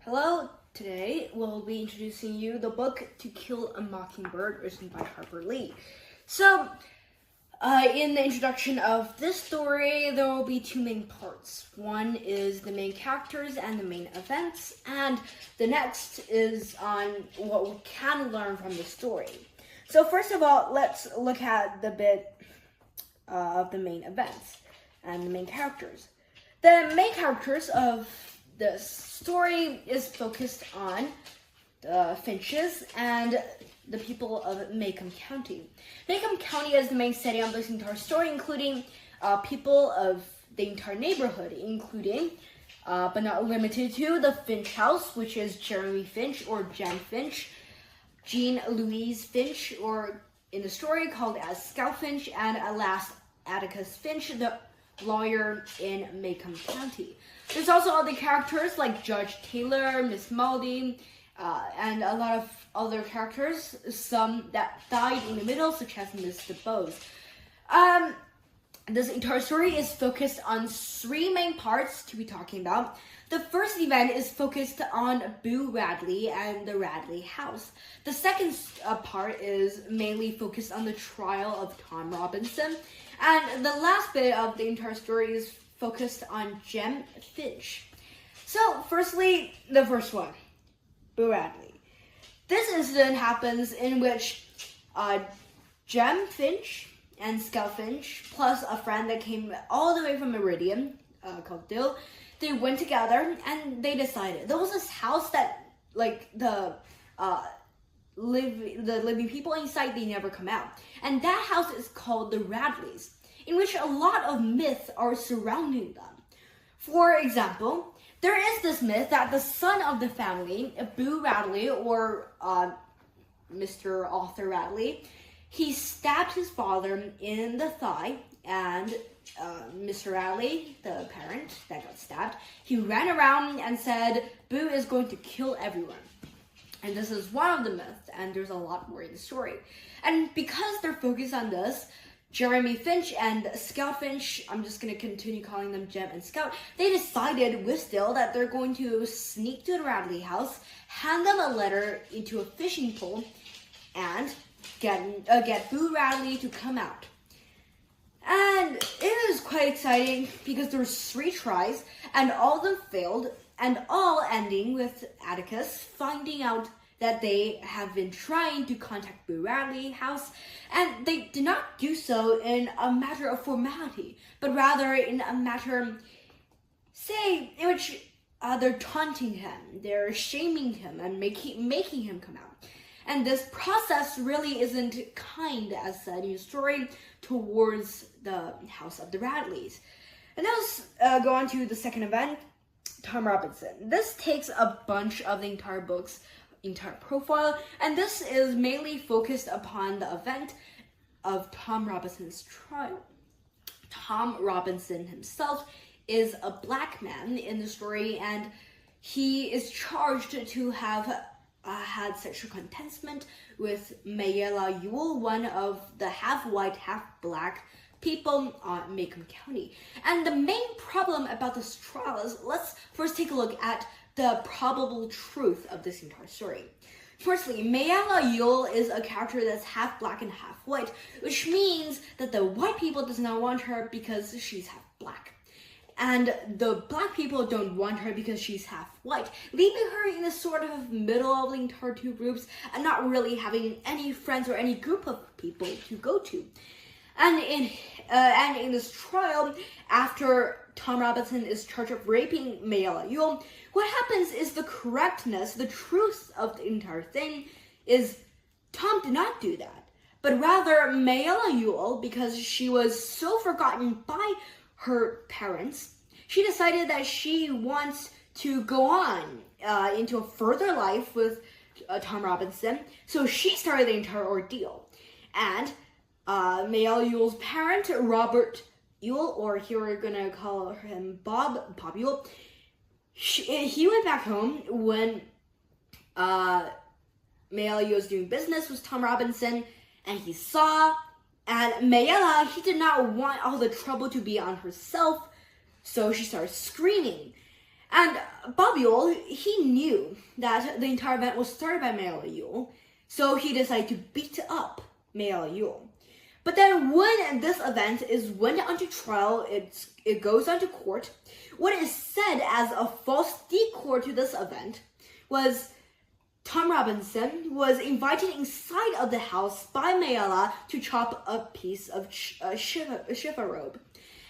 Hello, today we'll be introducing you the book To Kill a Mockingbird, written by Harper Lee. So, in the introduction of this story, there will be two main parts. One is the main characters and the main events, and the next is on what we can learn from the story. So first of all, let's look at the bit of the main events and the main characters. The main characters of the story is focused on the Finches and the people of Macomb County. Macomb County is the main setting of this entire story, including people of the entire neighborhood, including, but not limited to, the Finch house, which is Jeremy Finch or Jen Finch, Jean Louise Finch, or in the story called as Scout Finch, and at last Atticus Finch, the lawyer in Macomb County. There's also other characters like Judge Taylor, Miss Maldy, and a lot of other characters, some that died in the middle, such as Mr. Bose. This entire story is focused on three main parts to be talking about. The first event is focused on Boo Radley and the Radley house. The second part is mainly focused on the trial of Tom Robinson. And the last bit of the entire story is focused on Jem Finch. So, firstly, the first one, Boo Radley. This incident happens in which Jem Finch and Scout Finch, plus a friend that came all the way from Meridian, called Dill, they went together and they decided. There was this house that, like, the living people inside, they never come out. And that house is called the Radleys, in which a lot of myths are surrounding them. For example, there is this myth that the son of the family, Boo Radley, or Mr. Arthur Radley, he stabbed his father in the thigh, and Mr. Radley, the parent that got stabbed, he ran around and said, Boo is going to kill everyone. And this is one of the myths, and there's a lot more in the story. And because they're focused on this, Jeremy Finch and Scout Finch, I'm just going to continue calling them Jem and Scout, they decided with Dill that they're going to sneak to the Radley house, hand them a letter into a fishing pole, and get Boo Radley to come out. And it was quite exciting because there was 3 tries, and all of them failed, and all ending with Atticus finding out that they have been trying to contact Boo Radley house, and they did not do so in a matter of formality, but rather in a matter, say, in which they're taunting him, they're shaming him, and making him come out. And this process really isn't kind, as said in the story, towards the house of the Radleys. And let's go on to the second event, Tom Robinson. This takes a bunch of the entire book's entire profile, and this is mainly focused upon the event of Tom Robinson's trial. Tom Robinson himself is a black man in the story, and he is charged to have had sexual contentment with Mayela Ewell, one of the half-white, half-black people on Macomb County. And the main problem about this trial is, let's first take a look at the probable truth of this entire story. Firstly, Mayela Ewell is a character that's half black and half white, which means that the white people does not want her because she's half black. And the black people don't want her because she's half white, leaving her in a sort of middle of the entire two groups and not really having any friends or any group of people to go to. And in this trial, after Tom Robinson is charged of raping Mayela Ewell, what happens is the correctness, the truth of the entire thing is Tom did not do that, but rather Mayela Ewell, because she was so forgotten by her parents, she decided that she wants to go on into a further life with Tom Robinson, so she started the entire ordeal. And Mayela Ewell's parent, Robert Ewell, or here we're gonna call him Bob Ewell, he went back home when Mayela Ewell was doing business with Tom Robinson, and he saw, and Mayela, he did not want all the trouble to be on herself, so she started screaming. And Bob Ewell, he knew that the entire event was started by Mayala Yule, so he decided to beat up Mayala Yule. But then when this event went onto trial, it goes onto court, what is said as a false decor to this event was Tom Robinson was invited inside of the house by Mayala to chop a piece of shiva robe.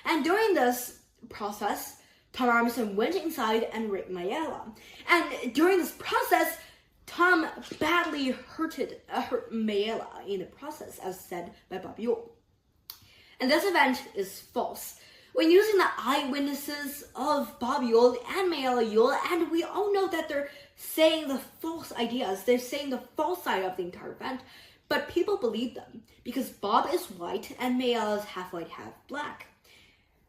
And during this process, Tom Robinson went inside and raped Mayala. And during this process, Tom badly hurt Mayala in the process, as said by Bob Yule. And this event is false. When using the eyewitnesses of Bob Yule and Mayala Yule, and we all know that they're saying the false ideas, they're saying the false side of the entire event, but people believe them because Bob is white and Mayala is half white, half black.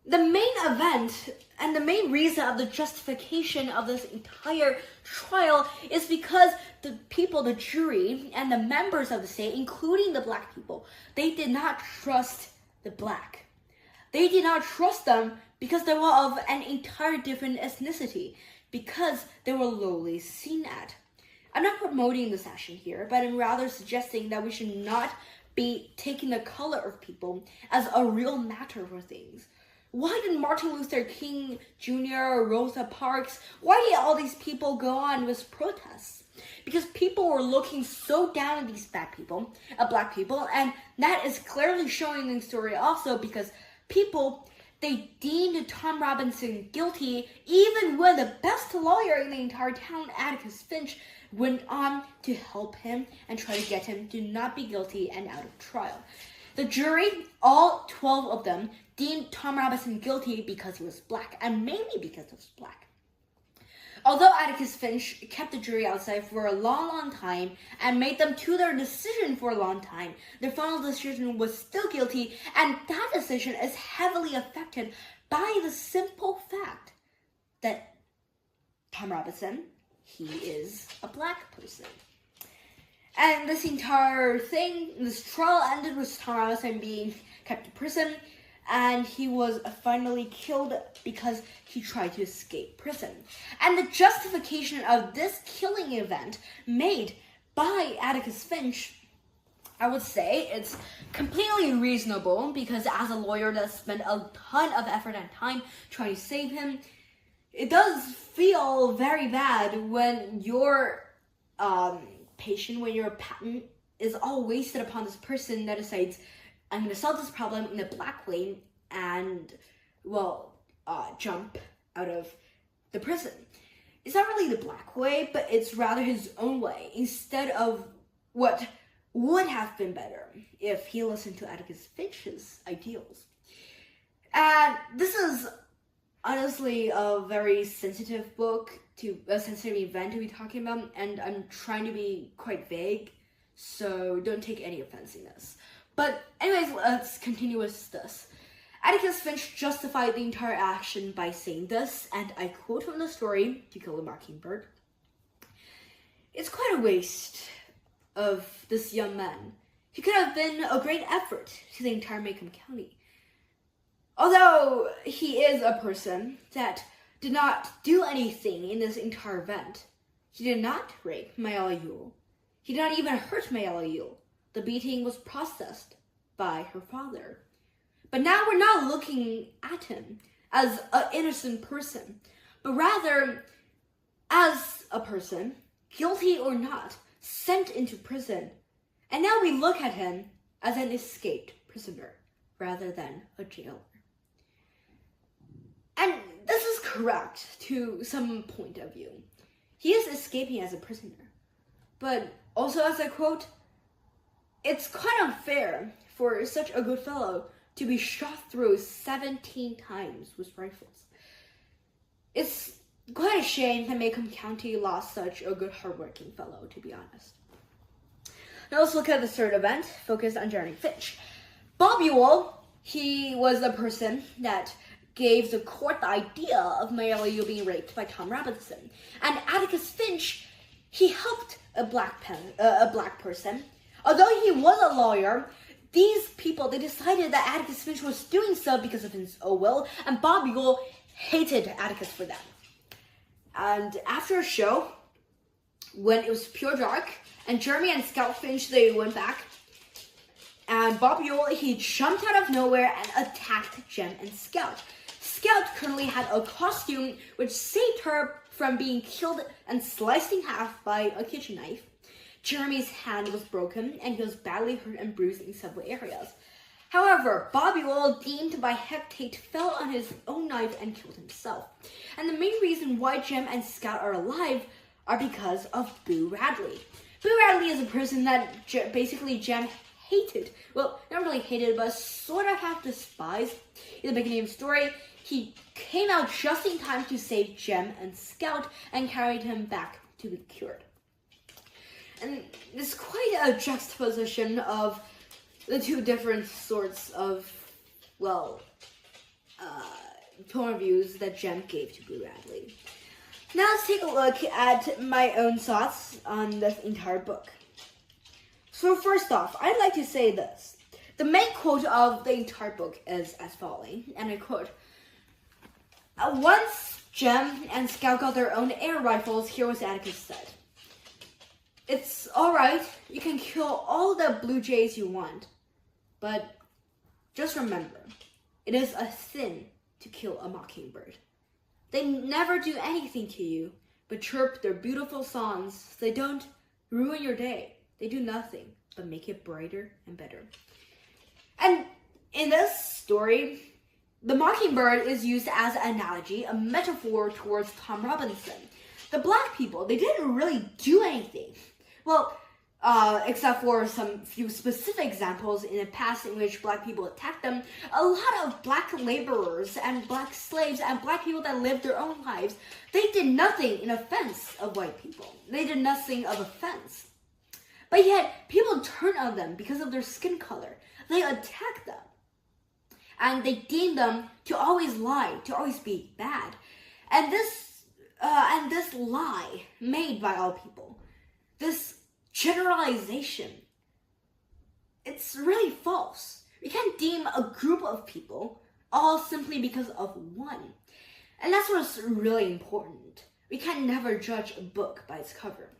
The main event and the main reason of the justification of this entire trial is because the people, the jury, and the members of the state, including the black people, they did not trust the black. They did not trust them because they were of an entire different ethnicity, because they were lowly seen at. I'm not promoting this action here, but I'm rather suggesting that we should not be taking the color of people as a real matter for things. Why did Martin Luther King Jr., Rosa Parks, why did all these people go on with protests? Because people were looking so down at these black people, and that is clearly showing in the story also because people, they deemed Tom Robinson guilty even when the best lawyer in the entire town, Atticus Finch, went on to help him and try to get him to not be guilty and out of trial. The jury, all 12 of them, deemed Tom Robinson guilty because he was black, and mainly because he was black. Although Atticus Finch kept the jury outside for a long time and made them to their decision for a long time, their final decision was still guilty, and that decision is heavily affected by the simple fact that Tom Robinson, he is a black person. And this entire thing, this trial ended with Tom Robinson being kept in prison, and he was finally killed because he tried to escape prison. And the justification of this killing event made by Atticus Finch, I would say it's completely reasonable because as a lawyer that spent a ton of effort and time trying to save him, it does feel very bad when your patient, when your patent is all wasted upon this person that decides, I'm going to solve this problem in a black way and, jump out of the prison. It's not really the black way, but it's rather his own way, instead of what would have been better if he listened to Atticus Finch's ideals. And this is honestly a very sensitive a sensitive event to be talking about, and I'm trying to be quite vague, so don't take any offense in this. But anyways, let's continue with this. Atticus Finch justified the entire action by saying this, and I quote from the story, To Kill a Mockingbird. It's quite a waste of this young man. He could have been a great effort to the entire Macomb County. Although he is a person that did not do anything in this entire event. He did not rape Mayala Yule. He did not even hurt Mayala Yule. The beating was processed by her father. But now we're not looking at him as an innocent person, but rather as a person, guilty or not, sent into prison. And now we look at him as an escaped prisoner rather than a jailer. And this is correct to some point of view. He is escaping as a prisoner. But also, as I quote, it's quite unfair for such a good fellow to be shot through 17 times with rifles. It's quite a shame that Macomb County lost such a good, hardworking fellow, to be honest. Now let's look at the third event, focused on Jeremy Finch. Bob Yule, he was the person that gave the court the idea of Mayala Yule being raped by Tom Robinson. And Atticus Finch, he helped a black person. Although he was a lawyer, these people, they decided that Atticus Finch was doing so because of his own will, and Bob Yule hated Atticus for that. And after a show, when it was pure dark, and Jeremy and Scout Finch, they went back. And Bob Ewell, he jumped out of nowhere and attacked Jem and Scout. Scout currently had a costume which saved her from being killed and sliced in half by a kitchen knife. Jeremy's hand was broken and he was badly hurt and bruised in several areas. However, Bob Ewell, deemed by Hecate, fell on his own knife and killed himself. And the main reason why Jem and Scout are alive are because of Boo Radley. Boo Radley is a person that basically Jem hated. Well, not really hated, but sort of half despised. In the beginning of the story, he came out just in time to save Jem and Scout and carried him back to be cured. And it's quite a juxtaposition of the two different sorts of, point of views that Jem gave to Boo Radley. Now let's take a look at my own thoughts on this entire book. So first off, I'd like to say this. The main quote of the entire book is as following, and I quote, once Jem and Scout got their own air rifles, here was Atticus said, "It's alright, you can kill all the blue jays you want, but just remember, it is a sin to kill a mockingbird. They never do anything to you, but chirp their beautiful songs. They don't ruin your day. They do nothing but make it brighter and better." And in this story, the mockingbird is used as an analogy, a metaphor towards Tom Robinson. The black people, they didn't really do anything. Well, except for some few specific examples in the past in which black people attacked them, a lot of black laborers and black slaves and black people that lived their own lives, they did nothing in offense of white people. They did nothing of offense. But yet, people turned on them because of their skin color. They attacked them. And they deemed them to always lie, to always be bad. And this lie made by all people, this generalization, it's really false. We can't deem a group of people all simply because of one. And that's what's really important. We can never judge a book by its cover.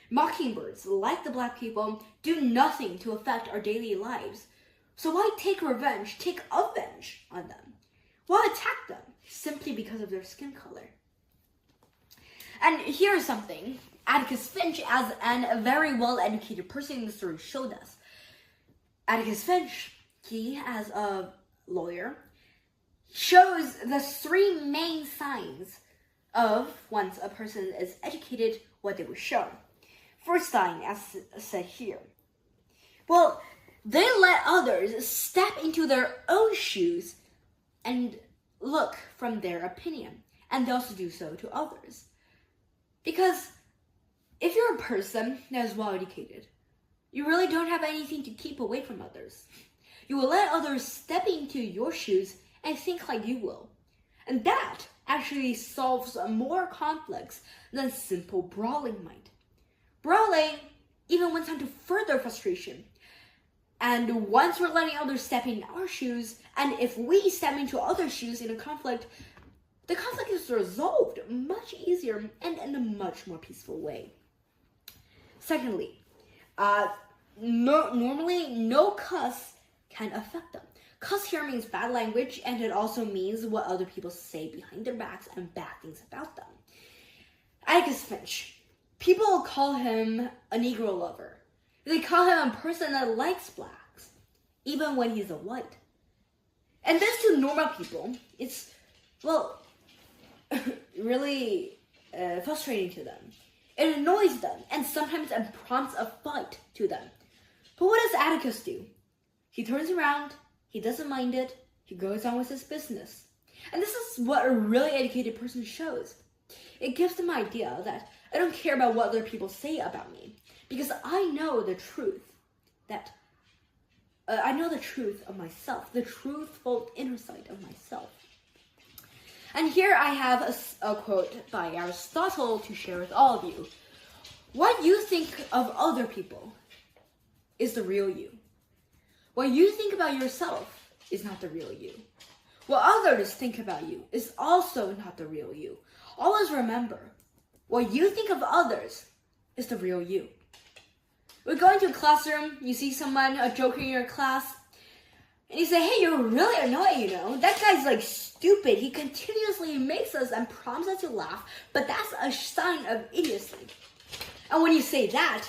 Mockingbirds, like the black people, do nothing to affect our daily lives. So why take revenge, take avenge on them? Why attack them simply because of their skin color? And here's something Atticus Finch, as a very well-educated person in the story, showed us. Atticus Finch, he, as a lawyer, shows the three main signs of once a person is educated, what they were shown. First sign, as said here. Well, they let others step into their own shoes and look from their opinion, and they also do so to others. Because if you're a person that is well educated, you really don't have anything to keep away from others. You will let others step into your shoes and think like you will. And that actually solves more conflicts than simple brawling might. Brawling even went on to further frustration. And once we're letting others step in our shoes, and if we step into other shoes in a conflict, the conflict is resolved much easier and in a much more peaceful way. Secondly, normally no cuss can affect them. Cuss here means bad language, and it also means what other people say behind their backs and bad things about them. Atticus Finch. People call him a Negro lover. They call him a person that likes blacks, even when he's a white. And this to normal people, it's, really frustrating to them. It annoys them, and sometimes it prompts a fight to them. But what does Atticus do? He turns around, he doesn't mind it, he goes on with his business. And this is what a really educated person shows. It gives them an idea that I don't care about what other people say about me, because I know the truth I know the truth of myself, the truthful inner side of myself. And here I have a quote by Aristotle to share with all of you. What you think of other people is the real you. What you think about yourself is not the real you. What others think about you is also not the real you. Always remember, what you think of others is the real you. We go into a classroom, you see someone, a joker in your class, and you say, hey, you're really annoying, you know. That guy's like stupid. He continuously makes us and prompts us to laugh, but that's a sign of idiocy. And when you say that,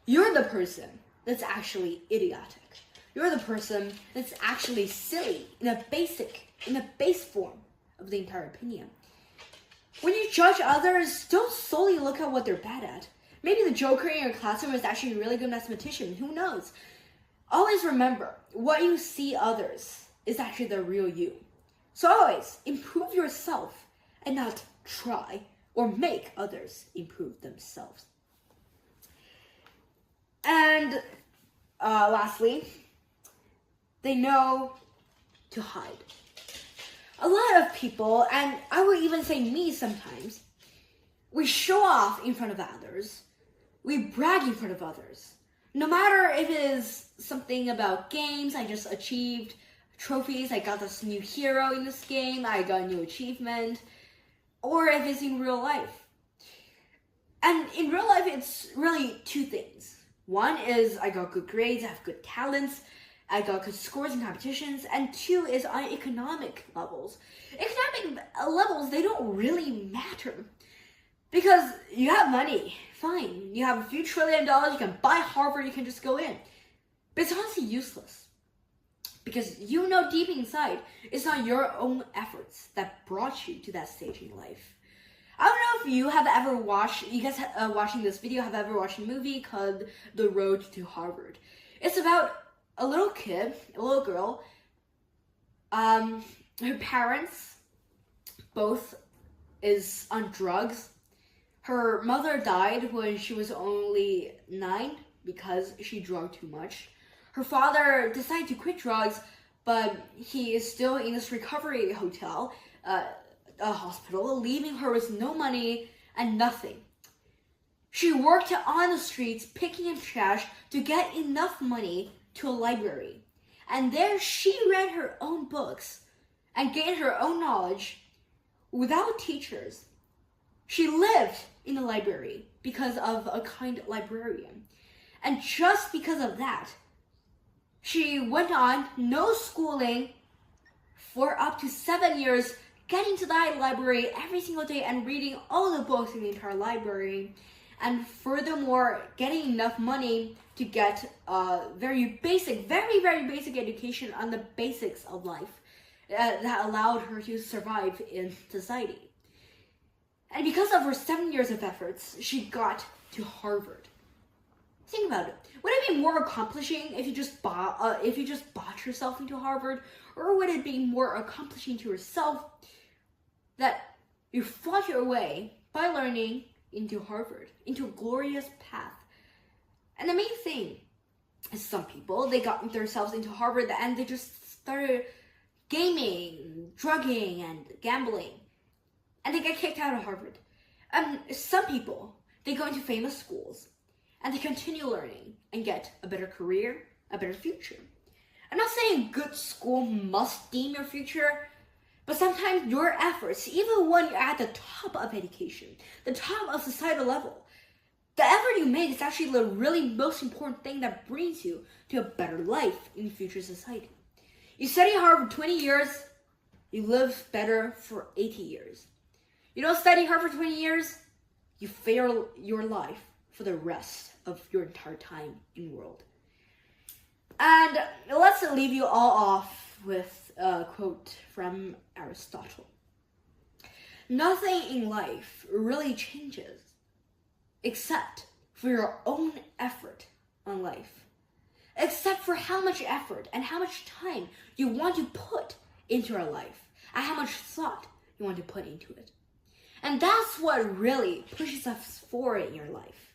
you're the person that's actually idiotic. You're the person that's actually silly in a base form of the entire opinion. When you judge others, don't solely look at what they're bad at. Maybe the joker in your classroom is actually a really good mathematician. Who knows? Always remember, what you see others is actually the real you. So always improve yourself and not try or make others improve themselves. And lastly, they know to hide. A lot of people, and I would even say me sometimes, we show off in front of others. We brag in front of others. No matter if it is something about games, I just achieved trophies, I got this new hero in this game, I got a new achievement, or if it's in real life. And in real life, it's really two things. One is I got good grades, I have good talents, I got good scores in competitions, and two is on economic levels. Economic levels, they don't really matter. Because you have money, fine. You have a few $1 trillion, you can buy Harvard, you can just go in. But it's honestly useless. Because you know deep inside, it's not your own efforts that brought you to that stage in life. I don't know if you have ever watched, you guys watching this video have ever watched a movie called The Road to Harvard. It's about a little kid, a little girl, her parents both is on drugs. Her mother died when she was only 9 because she drank too much. Her father decided to quit drugs, but he is still in this recovery hotel, a hospital, leaving her with no money and nothing. She worked on the streets picking up trash to get enough money to a library. And there she read her own books and gained her own knowledge without teachers. She lived in the library because of a kind librarian. And just because of that, she went on, no schooling, for up to 7 years, getting to that library every single day and reading all the books in the entire library. And furthermore, getting enough money to get a very basic education on the basics of life that allowed her to survive in society. And because of her 7 years of efforts, she got to Harvard. Think about it. Would it be more accomplishing if you just bought yourself into Harvard, or would it be more accomplishing to yourself that you fought your way by learning into Harvard, into a glorious path? And the main thing is some people, they got themselves into Harvard and they just started gaming, drugging, and gambling. And they get kicked out of Harvard. Some people, they go into famous schools and they continue learning and get a better career, a better future. I'm not saying good school must deem your future, but sometimes your efforts, even when you're at the top of education, the top of societal level, the effort you make is actually the really most important thing that brings you to a better life in future society. You study Harvard 20 years, you live better for 80 years. You don't study Harvard for 20 years, you fail your life for the rest of your entire time in the world. And let's leave you all off with a quote from Aristotle. Nothing in life really changes except for your own effort on life. Except for how much effort and how much time you want to put into your life and how much thought you want to put into it. And that's what really pushes us forward in your life.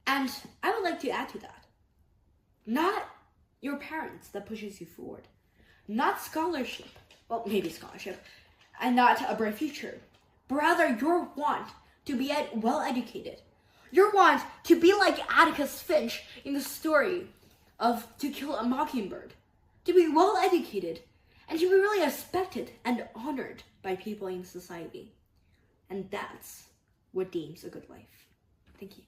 And I would like to add to that. Not your parents that pushes you forward. Not scholarship, well, maybe scholarship, and not a bright future. But rather your want to be well educated. Your want to be like Atticus Finch in the story of To Kill a Mockingbird. To be well educated and to be really respected and honored by people in society. And that's what deems a good life. Thank you.